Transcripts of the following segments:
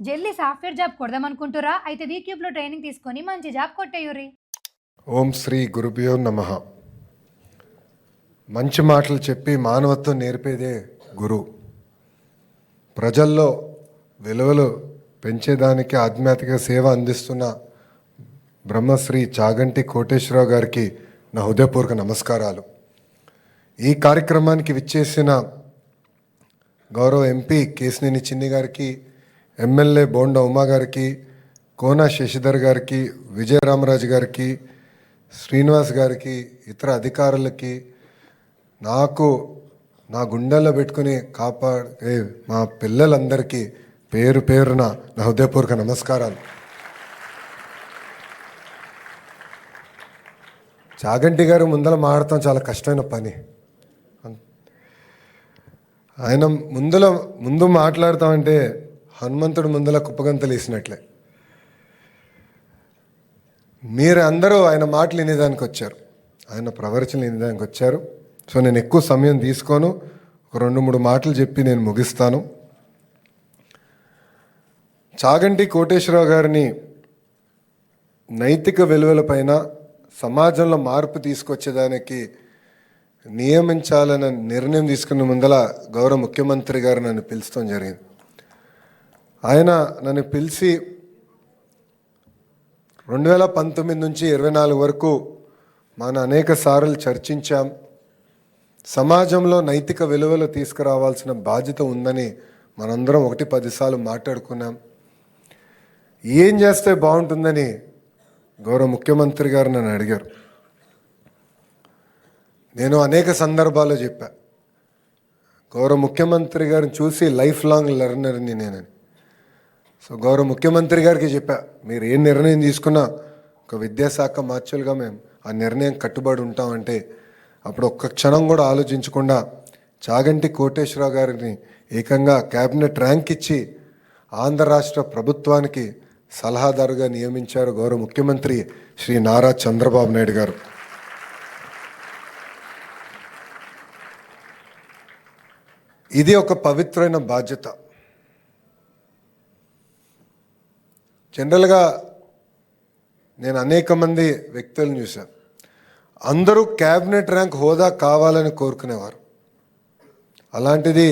జల్దీ software job కొడదామనుకుంటుర్రా? అయితే వీక్యూబ్‌లో training తీసుకొని మంచి జాబ్ కొట్టేయుర్రి. ఓం శ్రీ గురుభ్యో నమః. మంచి మాటలు చెప్పి మానవత్వం నేర్పేదే గురువు. ప్రజల్లో విలువలు పెంచేదానికి ఆధ్యాత్మిక సేవ అందిస్తున్న బ్రహ్మశ్రీ చాగంటి కోటేశ్వరరావు గారికి నా హృదయపూర్వక నమస్కారాలు. ఈ కార్యక్రమానికి విచ్చేసిన గౌరవ ఎంపీ కేశినేని చిన్ని గారికి, ఎమ్మెల్యే బోండా ఉమా గారికి, కోన శశిధర్ గారికి, విజయరామరాజు గారికి, శ్రీనివాస్ గారికి, ఇతర అధికారులకి, నాకు నా గుండెల్లో పెట్టుకుని కాపాడే మా పిల్లలందరికీ పేరు పేరున నా హృదయపూర్వక నమస్కారాలు. చాగంటి గారు ముందర మాడటం చాలా కష్టమైన పని. ఆయన ముందు మాట్లాడతామంటే హనుమంతుడు ముందల కుప్పగంతలు వేసినట్లే. మీరు అందరూ ఆయన మాటలు వినేదానికి వచ్చారు, ఆయన ప్రవచనలు వినేదానికి వచ్చారు. సో నేను ఎక్కువ సమయం తీసుకోను, ఒక 2-3 మాటలు చెప్పి నేను ముగిస్తాను. చాగంటి కోటేశ్వరరావు గారిని నైతిక విలువలపైన సమాజంలో మార్పు తీసుకొచ్చేదానికి నియమించాలన్న నిర్ణయం తీసుకున్న ముందల గౌరవ ముఖ్యమంత్రి గారు నన్ను పిలుస్తాం జరిగింది. ఆయన నన్ను పిలిచి 2019 నుంచి 24 వరకు మనం అనేక సార్లు చర్చించాం. సమాజంలో నైతిక విలువలు తీసుకురావాల్సిన బాధ్యత ఉందని మనందరం 1-10 సార్లు మాట్లాడుకున్నాం. ఏం చేస్తే బాగుంటుందని గౌరవ ముఖ్యమంత్రి గారు నన్ను అడిగారు. నేను అనేక సందర్భాల్లో చెప్పా, గౌరవ ముఖ్యమంత్రి గారిని చూసి లైఫ్ లాంగ్ లెర్నర్ని నేనని. సో గౌరవ ముఖ్యమంత్రి గారికి చెప్పా, మీరు ఏ నిర్ణయం తీసుకున్నా ఒక విద్యాశాఖ మార్చులుగా మేము ఆ నిర్ణయం కట్టుబడి ఉంటామంటే, అప్పుడు ఒక్క క్షణం కూడా ఆలోచించకుండా చాగంటి కోటేశ్వరరావు గారిని ఏకంగా క్యాబినెట్ ర్యాంక్ ఇచ్చి ఆంధ్ర రాష్ట్ర ప్రభుత్వానికి సలహాదారుగా నియమించారు గౌరవ ముఖ్యమంత్రి శ్రీ నారా చంద్రబాబు నాయుడు గారు. ఇది ఒక పవిత్రమైన బాధ్యత. జనరల్గా నేను అనేక మంది వ్యక్తులను చూశాను, అందరూ క్యాబినెట్ ర్యాంక్ హోదా కావాలని కోరుకునేవారు. అలాంటిది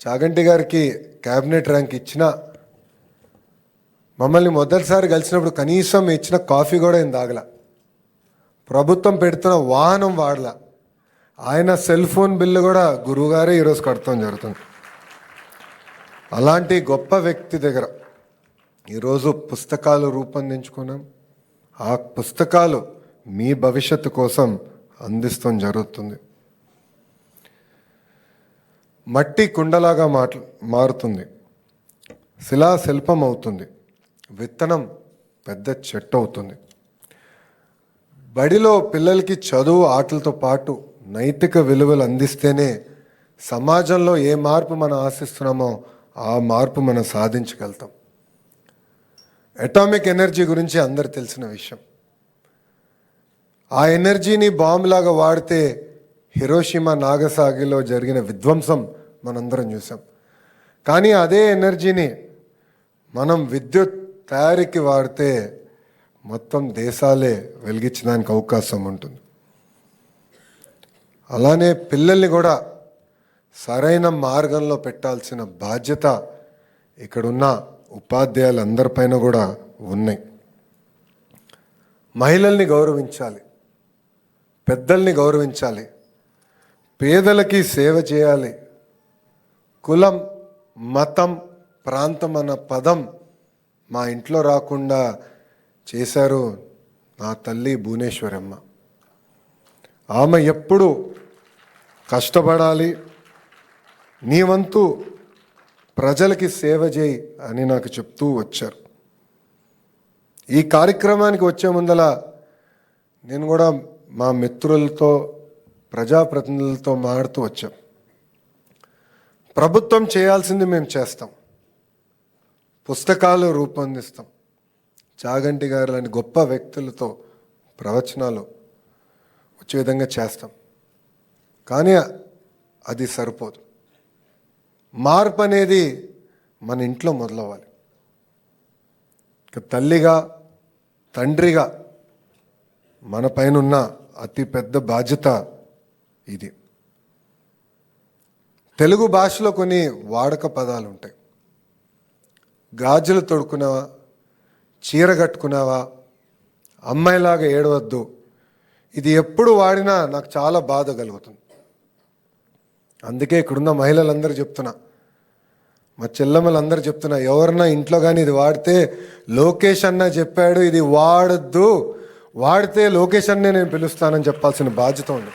చాగంటి గారికి క్యాబినెట్ ర్యాంక్ ఇచ్చిన, మమ్మల్ని మొదటిసారి కలిసినప్పుడు కనీసం ఇచ్చిన కాఫీ కూడా ఏం తాగల, ప్రభుత్వం పెడుతున్న వాహనం వాడలా, ఆయన సెల్ ఫోన్ బిల్లు కూడా గురువుగారే ఈరోజు కడతాం జరుగుతుంది. అలాంటి గొప్ప వ్యక్తి దగ్గర ఈరోజు పుస్తకాలు రూపొందించుకున్నాం. ఆ పుస్తకాలు మీ భవిష్యత్తు కోసం అందిస్తాం జరుగుతుంది. మట్టి కుండలాగా మారుతుంది, శిలా శిల్పం అవుతుంది, విత్తనం పెద్ద చెట్టు అవుతుంది. బడిలో పిల్లలకి చదువు ఆటలతో పాటు నైతిక విలువలు అందిస్తేనే సమాజంలో ఏ మార్పు మనం ఆశిస్తున్నామో ఆ మార్పు మనం సాధించగలుగుతాం. అటామిక్ ఎనర్జీ గురించి అందరు తెలిసిన విషయం. ఆ ఎనర్జీని బాంబులాగా వాడితే హిరోషిమా నాగసాగిలో జరిగిన విధ్వంసం మనందరం చూసాం. కానీ అదే ఎనర్జీని మనం విద్యుత్ తయారీకి వాడితే మొత్తం దేశాలే వెలిగించడానికి అవకాశం ఉంటుంది. అలానే పిల్లల్ని కూడా సరైన మార్గంలో పెట్టాల్సిన బాధ్యత ఇక్కడున్న ఉపాధ్యాయులందరిపైన కూడా ఉన్నాయి. మహిళల్ని గౌరవించాలి, పెద్దల్ని గౌరవించాలి, పేదలకి సేవ చేయాలి. కులం, మతం, ప్రాంతం అన్న పదం మా ఇంట్లో రాకుండా చేశారు నా తల్లి భువనేశ్వరమ్మ. ఆమె ఎప్పుడు కష్టపడాలి, నీ వంతు ప్రజలకి సేవ చేయి అని నాకు చెప్తూ వచ్చారు. ఈ కార్యక్రమానికి వచ్చే ముందల నేను కూడా మా మిత్రులతో, ప్రజాప్రతినిధులతో మాట్లాడుతూ వచ్చాం. ప్రభుత్వం చేయాల్సింది మేము చేస్తాం, పుస్తకాలు రూపొందిస్తాం, చాగంటి గారు లాంటి గొప్ప వ్యక్తులతో ప్రవచనాలు వచ్చే విధంగా చేస్తాం. కానీ అది సరిపోదు. మార్పు అనేది మన ఇంట్లో మొదలవ్వాలి. ఇక తల్లిగా తండ్రిగా మన పైన ఉన్న అతి పెద్ద బాధ్యత ఇది. తెలుగు భాషలో కొన్ని వాడక పదాలు ఉంటాయి. గాజులు తొడుక్కున్నావా, చీర కట్టుకున్నావా, అమ్మాయిలాగా ఏడవద్దు. ఇది ఎప్పుడు వాడినా నాకు చాలా బాధ కలుగుతుంది. అందుకే ఇక్కడున్న మహిళలందరూ చెప్తున్నా, మా చెల్లెమ్మలందరూ చెప్తున్నా, ఎవరన్నా ఇంట్లో కానీ ఇది వాడితే లోకేష్ అన్న చెప్పాడు ఇది వాడద్దు, వాడితే లోకేష్ అన్నే నేను పిలుస్తానని చెప్పాల్సిన బాధ్యత ఉంది.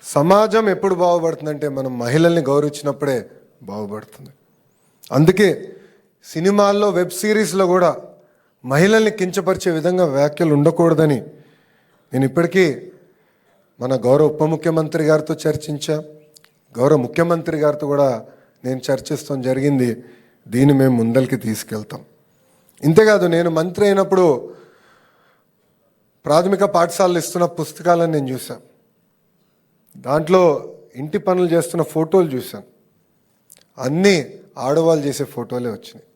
సమాజం ఎప్పుడు బాగుపడుతుందంటే మనం మహిళల్ని గౌరవించినప్పుడే బాగుపడుతుంది. అందుకే సినిమాల్లో, వెబ్ సిరీస్లో కూడా మహిళల్ని కించపరిచే విధంగా వ్యాఖ్యలు ఉండకూడదని నేను ఇప్పటికీ మన గౌరవ ఉప ముఖ్యమంత్రి గారితో చర్చించా, గౌరవ ముఖ్యమంత్రి గారితో కూడా నేను చర్చిస్తాం జరిగింది. దీన్ని మేము ముందరికి తీసుకెళ్తాం. ఇంతేకాదు, నేను మంత్రి అయినప్పుడు ప్రాథమిక పాఠశాలలు ఇస్తున్న పుస్తకాలను నేను చూశాను. దాంట్లో ఇంటి పనులు చేస్తున్న ఫోటోలు చూశాను. అన్నీ ఆడవాళ్ళు చేసే ఫోటోలే వచ్చినాయి.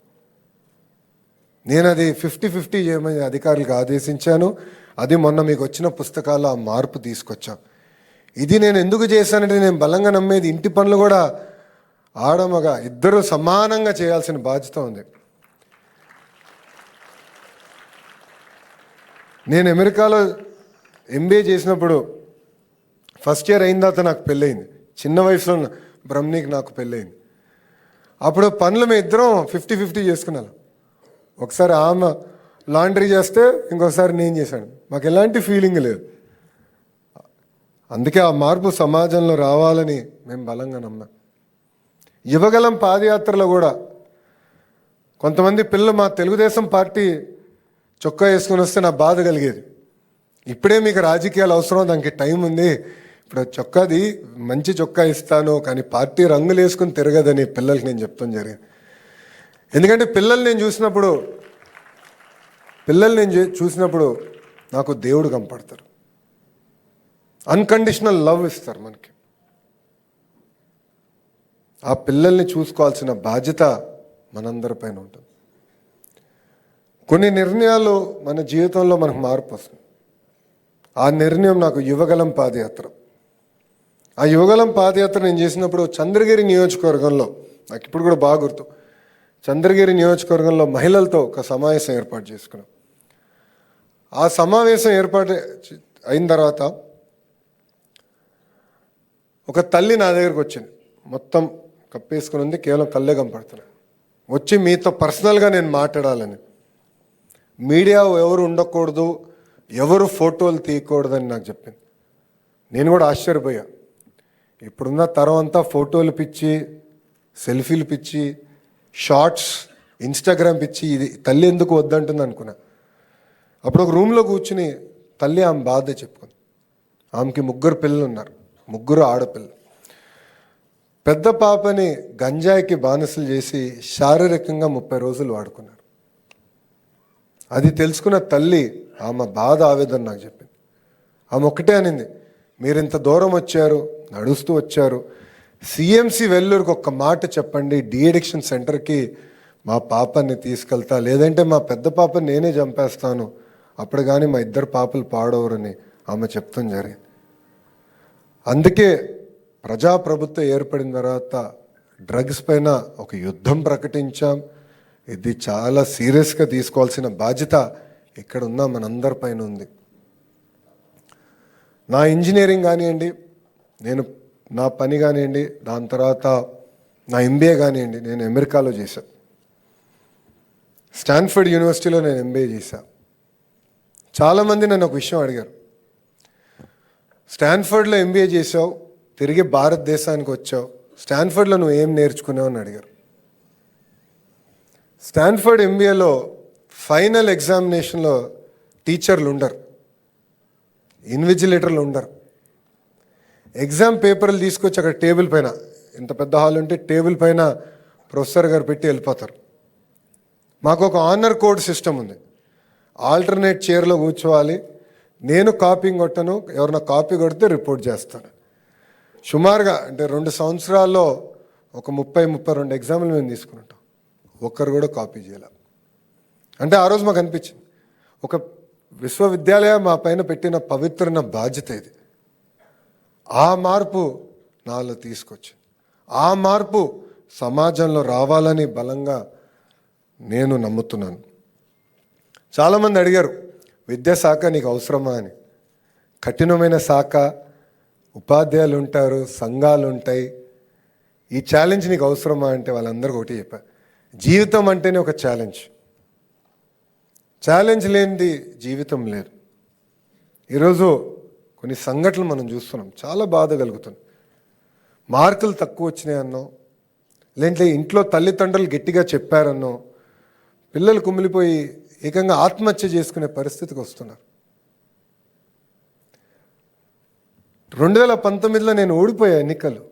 నేను అది 50-50 చేయమని అధికారులకు ఆదేశించాను. అది మొన్న మీకు వచ్చిన పుస్తకాల్లో ఆ మార్పు తీసుకొచ్చాం. ఇది నేను ఎందుకు చేశానంటే, నేను బలంగా నమ్మేది ఇంటి పనులు కూడా ఆడమగ ఇద్దరు సమానంగా చేయాల్సిన బాధ్యత ఉంది. నేను అమెరికాలో MBA చేసినప్పుడు ఫస్ట్ ఇయర్ అయిన తర్వాత నాకు పెళ్ళయింది. చిన్న వయసులో బ్రహ్మణికి నాకు పెళ్ళయింది. అప్పుడు పనులు మేము ఇద్దరం 50-50 చేసుకున్నాం. ఒకసారి ఆమె లాండ్రీ చేస్తే ఇంకోసారి నేను చేశాను. మాకు ఎలాంటి ఫీలింగ్ లేదు. అందుకే ఆ మార్పు సమాజంలో రావాలని మేము బలంగా నమ్మాం. యువగలం పాదయాత్రలో కూడా కొంతమంది పిల్లలు మా తెలుగుదేశం పార్టీ చొక్కా వేసుకొని వస్తే నా బాధ కలిగేది. ఇప్పుడే మీకు రాజకీయాలు అవసరం, దానికి టైం ఉంది, ఇప్పుడు చొక్కాది మంచి చొక్కా ఇస్తాను కానీ పార్టీ రంగులు వేసుకుని తిరగదని పిల్లలకి నేను చెప్తాను జరిగింది. ఎందుకంటే పిల్లల్ని నేను చూసినప్పుడు నాకు దేవుడు కనపడతారు. అన్కండిషనల్ లవ్ ఇస్తారు మనకి. ఆ పిల్లల్ని చూసుకోవాల్సిన బాధ్యత మనందరిపైన ఉంటుంది. కొన్ని నిర్ణయాలు మన జీవితంలో మనకు మార్పు వస్తుంది. ఆ నిర్ణయం నాకు యువగలం పాదయాత్ర. ఆ యువగలం పాదయాత్ర నేను చేసినప్పుడు చంద్రగిరి నియోజకవర్గంలో, నాకు ఇప్పుడు కూడా బాగా గుర్తు, చంద్రగిరి నియోజకవర్గంలో మహిళలతో ఒక సమావేశం ఏర్పాటు చేసుకున్నాం. ఆ సమావేశం ఏర్పాటు అయిన తర్వాత ఒక తల్లి నా దగ్గరకు వచ్చింది. మొత్తం కప్పేసుకుని ఉంది, కేవలం కళ్ళే కనపడుతున్నాయి. వచ్చి మీతో పర్సనల్గా నేను మాట్లాడాలని, మీడియా ఎవరు ఉండకూడదు, ఎవరు ఫోటోలు తీయకూడదని నాకు చెప్పింది. నేను కూడా ఆశ్చర్యపోయా. ఇప్పుడున్న తరం అంతా ఫోటోలు పిచ్చి, సెల్ఫీలు పిచ్చి, షార్ట్స్, ఇన్స్టాగ్రామ్ పిచ్చి. ఇది తల్లి ఎందుకు వద్దంటుంది అనుకున్నా. అప్పుడు ఒక రూమ్లో కూర్చుని తల్లి ఆమె బాధ చెప్పుకుంది. ఆమెకి 3 పిల్లలు ఉన్నారు, 3 ఆడపిల్లలు. పెద్ద పాపని గంజాయికి బానిసలు చేసి శారీరకంగా 30 రోజులు వాడుకున్నారు. అది తెలుసుకున్న తల్లి ఆమె బాధ, ఆవేదన నాకు చెప్పింది. ఆమె ఒక్కటే అనింది, మీరు ఇంత దూరం వచ్చారు, నడుస్తూ వచ్చారు, CMC వెల్లూరుకి ఒక్క మాట చెప్పండి, డీఅడిక్షన్ సెంటర్కి మా పాపని తీసుకెళ్తా, లేదంటే మా పెద్ద పాపని నేనే చంపేస్తాను, అప్పుడు కానీ మా 2 పాపలు పాడవరని ఆమె చెప్తాం జరిగింది. అందుకే ప్రజాప్రభుత్వం ఏర్పడిన తర్వాత డ్రగ్స్ పైన ఒక యుద్ధం ప్రకటించాం. ఇది చాలా సీరియస్గా తీసుకోవాల్సిన బాధ్యత ఇక్కడ ఉన్న మనందరిపైన ఉంది. నా ఇంజనీరింగ్ కానివ్వండి, నా పని కానివ్వండి, దాని తర్వాత నా MBA కానివ్వండి, నేను అమెరికాలో చేశాను. స్టాన్ఫర్డ్ యూనివర్సిటీలో నేను MBA చేశాను. చాలామంది నన్ను ఒక విషయం అడిగారు, స్టాన్ఫర్డ్లో MBA చేసావు, తిరిగి భారతదేశానికి వచ్చావు, స్టాన్ఫర్డ్లో నువ్వు ఏం నేర్చుకున్నావు అని అడిగారు. స్టాన్ఫర్డ్ MBAలో ఫైనల్ ఎగ్జామినేషన్లో టీచర్లు ఉండరు, ఇన్విజిలేటర్లు ఉండరు. ఎగ్జామ్ పేపర్లు తీసుకొచ్చి అక్కడ టేబుల్ పైన, ఇంత పెద్ద హాల్ ఉంటే టేబుల్ పైన ప్రొఫెసర్ గారు పెట్టి వెళ్ళిపోతారు. మాకు ఒక ఆనర్ కోడ్ సిస్టమ్ ఉంది. ఆల్టర్నేట్ చైర్లో కూర్చోవాలి. నేను కాపీ కొట్టను, ఎవరైనా కాపీ కొడితే రిపోర్ట్ చేస్తాను. సుమారుగా అంటే 2 సంవత్సరాల్లో ఒక 30-32 ఎగ్జామ్లు మేము తీసుకుంటాం. ఒక్కరు కూడా కాపీ చేయాలి. అంటే ఆ రోజు మాకు అనిపించింది ఒక విశ్వవిద్యాలయం మా పైన పెట్టిన పవిత్రమైన బాధ్యత ఇది. ఆ మార్పు నాలో తీసుకొచ్చింది. ఆ మార్పు సమాజంలో రావాలని బలంగా నేను నమ్ముతున్నాను. చాలామంది అడిగారు, విద్యాశాఖ నీకు అవసరమా అని. కఠినమైన శాఖ, ఉపాధ్యాయులు ఉంటారు, సంఘాలు ఉంటాయి. ఈ ఛాలెంజ్ నీకు అవసరమా అంటే వాళ్ళందరికీ ఒకటి చెప్పా, జీవితం అంటేనే ఒక ఛాలెంజ్. ఛాలెంజ్ లేనిది జీవితం లేదు. ఈరోజు కొన్ని సంఘటనలు మనం చూస్తున్నాం, చాలా బాధ కలుగుతుంది. మార్కులు తక్కువ వచ్చినాయన్నో, లేదంటే ఇంట్లో తల్లిదండ్రులు గట్టిగా చెప్పారన్నో పిల్లలు కుమిలిపోయి ఏకంగా ఆత్మహత్య చేసుకునే పరిస్థితికి వస్తున్నారు. 2019లో నేను ఓడిపోయా ఎన్నికలు.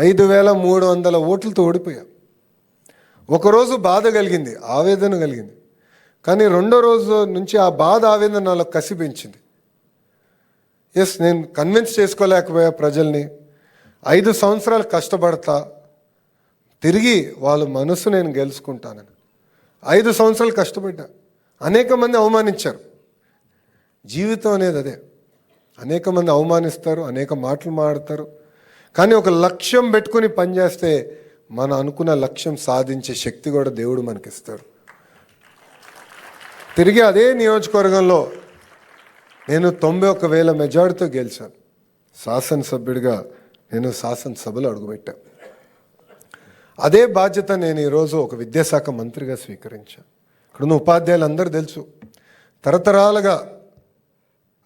5300 ఓట్లతో ఓడిపోయా. ఒకరోజు బాధ కలిగింది, ఆవేదన కలిగింది. కానీ రెండో రోజు నుంచి ఆ బాధ, ఆవేదన నాలో కసి పెంచింది. నేను కన్విన్స్ చేసుకోలేకపోయా ప్రజల్ని. 5 సంవత్సరాలు కష్టపడతా, తిరిగి వాళ్ళ మనసు నేను గెలుచుకుంటానని 5 సంవత్సరాలు కష్టపడ్డా. అనేక మంది అవమానించారు. జీవితం అనేది అదే, అనేక మంది అవమానిస్తారు, అనేక మాటలు మాడతారు. కానీ ఒక లక్ష్యం పెట్టుకుని పనిచేస్తే మన అనుకున్న లక్ష్యం సాధించే శక్తి కూడా దేవుడు మనకిస్తాడు. తిరిగి అదే నియోజకవర్గంలో నేను 91,000 మెజార్టీతో గెలిచాను. శాసనసభ్యుడిగా నేను శాసనసభలో అడుగుపెట్టాను. అదే బాధ్యత నేను ఈరోజు ఒక విద్యాశాఖ మంత్రిగా స్వీకరించాను. ఇక్కడున్న ఉపాధ్యాయులు అందరూ తెలుసు, తరతరాలుగా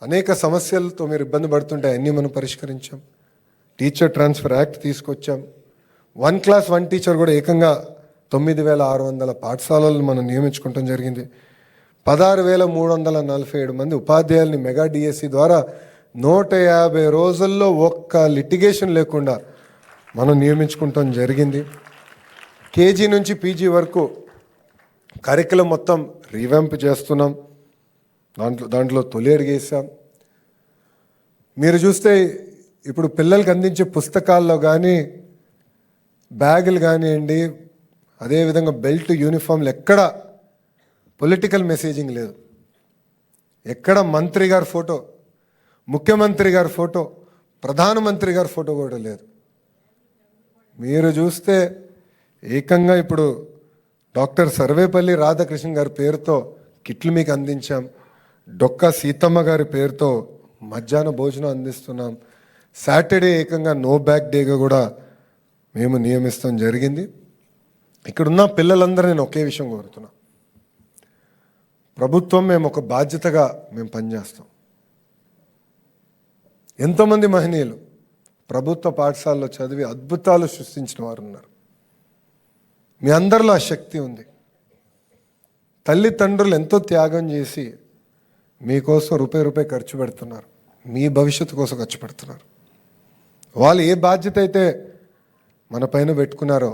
అనేక సమస్యలతో మీరు ఇబ్బంది పడుతుంటే అన్నీ మనం పరిష్కరించాం. టీచర్ ట్రాన్స్ఫర్ యాక్ట్ తీసుకొచ్చాం. 1 క్లాస్ 1 టీచర్ కూడా ఏకంగా 9,600 పాఠశాలలను మనం నియమించుకోవటం జరిగింది. 16,347 మంది ఉపాధ్యాయుల్ని మెగా డిఎస్సి ద్వారా 150 రోజుల్లో ఒక్క లిటిగేషన్ లేకుండా మనం నియమించుకుంటాం జరిగింది. కేజీ నుంచి పీజీ వరకు కరికులం మొత్తం రీవ్యాంప్ చేస్తున్నాం. దాంట్లో తొలి అడిగేసాం. మీరు చూస్తే ఇప్పుడు పిల్లలకి అందించే పుస్తకాల్లో కానీ, బ్యాగులు కానివ్వండి, అదేవిధంగా బెల్ట్, యూనిఫామ్లు ఎక్కడ పొలిటికల్ మెసేజింగ్ లేదు. ఎక్కడ మంత్రి గారి ఫోటో, ముఖ్యమంత్రి గారి ఫోటో, ప్రధానమంత్రి గారి ఫోటో కూడా లేదు. మీరు చూస్తే ఏకంగా ఇప్పుడు డాక్టర్ సర్వేపల్లి రాధాకృష్ణ గారి పేరుతో కిట్లు మీకు అందించాం. డొక్కా సీతమ్మ గారి పేరుతో మధ్యాహ్న భోజనం అందిస్తున్నాం. సాటర్డే ఏకంగా నో బ్యాగ్ డేగా కూడా మేము నియమిస్తాం జరిగింది. ఇక్కడున్న పిల్లలందరూ నేను ఒకే విషయం కోరుతున్నా, ప్రభుత్వం మేము ఒక బాధ్యతగా మేము పనిచేస్తాం. ఎంతోమంది మహనీయులు ప్రభుత్వ పాఠశాలలో చదివి అద్భుతాలు సృష్టించిన వారు ఉన్నారు. మీ అందరిలో ఆ శక్తి ఉంది. తల్లిదండ్రులు ఎంతో త్యాగం చేసి మీకోసం రూపాయి ఖర్చు పెడుతున్నారు, మీ భవిష్యత్తు కోసం ఖర్చు పెడుతున్నారు. వాళ్ళు ఏ బాధ్యత అయితే మన పైన పెట్టుకున్నారో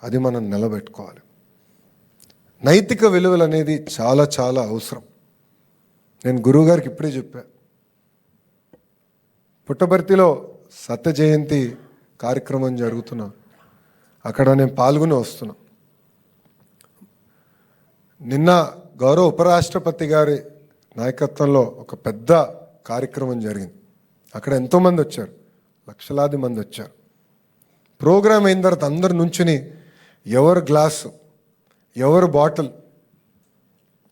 అది మనం నిలబెట్టుకోవాలి. నైతిక విలువలు అనేది చాలా చాలా అవసరం. నేను గురువుగారికి ఇప్పుడే చెప్పా, పుట్టపర్తిలో సత్య జయంతి కార్యక్రమం జరుగుతున్నా, అక్కడ నేను పాల్గొని వస్తున్నా. నిన్న గౌరవ ఉపరాష్ట్రపతి గారి నాయకత్వంలో ఒక పెద్ద కార్యక్రమం జరిగింది. అక్కడ ఎంతోమంది వచ్చారు, లక్షలాది మంది వచ్చారు. ప్రోగ్రాం అయిన తర్వాత అందరు నుంచుని ఎవరు గ్లాసు, ఎవరు బాటిల్,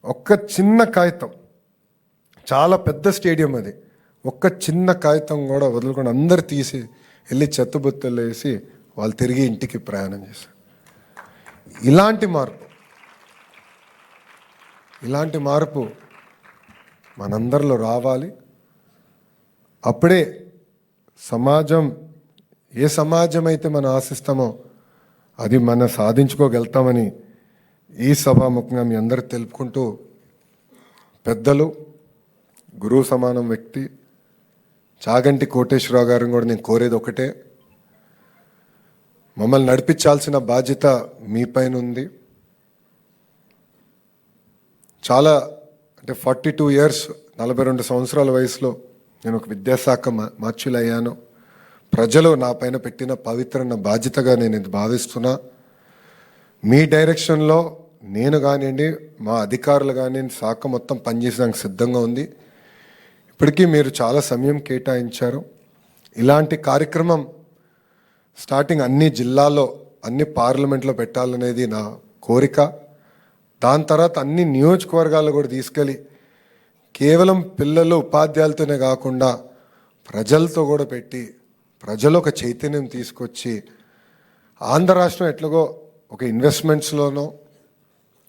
ఒక్క చిన్న కాగితం, చాలా పెద్ద స్టేడియం అది, ఒక్క చిన్న కాగితం కూడా వదులుకొని అందరు తీసి వెళ్ళి చెత్తబుత్తల్లో వేసి వాళ్ళు తిరిగి ఇంటికి ప్రయాణం చేశారు. ఇలాంటి మార్పు మనందరిలో రావాలి. అప్పుడే సమాజం, ఏ సమాజం అయితే మనం ఆశిస్తామో అది మనం సాధించుకోగలుగుతామని ఈ సభాముఖంగా మీ అందరూ తెలుపుకుంటూ, పెద్దలు, గురువు సమానం వ్యక్తి చాగంటి కోటేశ్వరరావు గారిని కూడా నేను కోరేది ఒకటే, మమ్మల్ని నడిపించాల్సిన బాధ్యత మీ పైన ఉంది. చాలా అంటే 42 ఇయర్స్, 42 సంవత్సరాల వయసులో నేను ఒక విద్యాశాఖ మార్చులయ్యాను. ప్రజలు నా పైన పెట్టిన పవిత్రమైన బాధ్యతగా నేను ఇది భావిస్తున్నా. మీ డైరెక్షన్లో నేను కానివ్వండి, మా అధికారులు కానివ్వండి, శాఖ మొత్తం పనిచేసడానికి సిద్ధంగా ఉంది. ఇప్పటికీ మీరు చాలా సమయం కేటాయించారు. ఇలాంటి కార్యక్రమం స్టార్టింగ్ అన్ని జిల్లాల్లో, అన్ని పార్లమెంట్లో పెట్టాలనేది నా కోరిక. దాని తర్వాత అన్ని నియోజకవర్గాల్లో కూడా తీసుకెళ్ళి కేవలం పిల్లలు ఉపాధ్యాయులతోనే కాకుండా ప్రజలతో కూడా పెట్టి ప్రజలు ఒక చైతన్యం తీసుకొచ్చి ఆంధ్ర రాష్ట్రం ఎట్లాగో ఒక ఇన్వెస్ట్మెంట్స్లోనో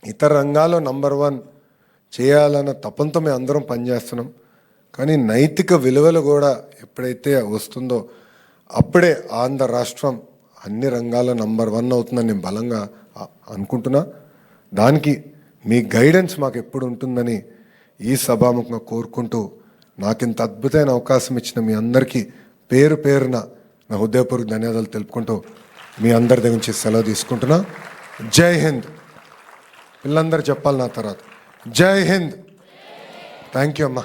ఇతర రంగాల్లో నంబర్ 1 చేయాలన్న తపంతో మేము అందరం పనిచేస్తున్నాం. కానీ నైతిక విలువలు కూడా ఎప్పుడైతే వస్తుందో అప్పుడే ఆంధ్ర రాష్ట్రం అన్ని రంగాల్లో నంబర్ 1 అవుతుందని నేను బలంగా అనుకుంటున్నా. దానికి మీ గైడెన్స్ మాకు ఎప్పుడు ఉంటుందని ఈ సభాముఖంగా కోరుకుంటూ నాకింత అద్భుతమైన అవకాశం ఇచ్చిన మీ అందరికీ పేరు పేరున నా హృదయపూర్వక ధన్యవాదాలు తెలుపుకుంటూ మీ అందరి దగ్గర నుంచి సెలవు తీసుకుంటున్నా. జై హింద్. పిల్లలందరూ చెప్పాలి నా తర్వాత. జై హింద్. థ్యాంక్ యూ అమ్మా.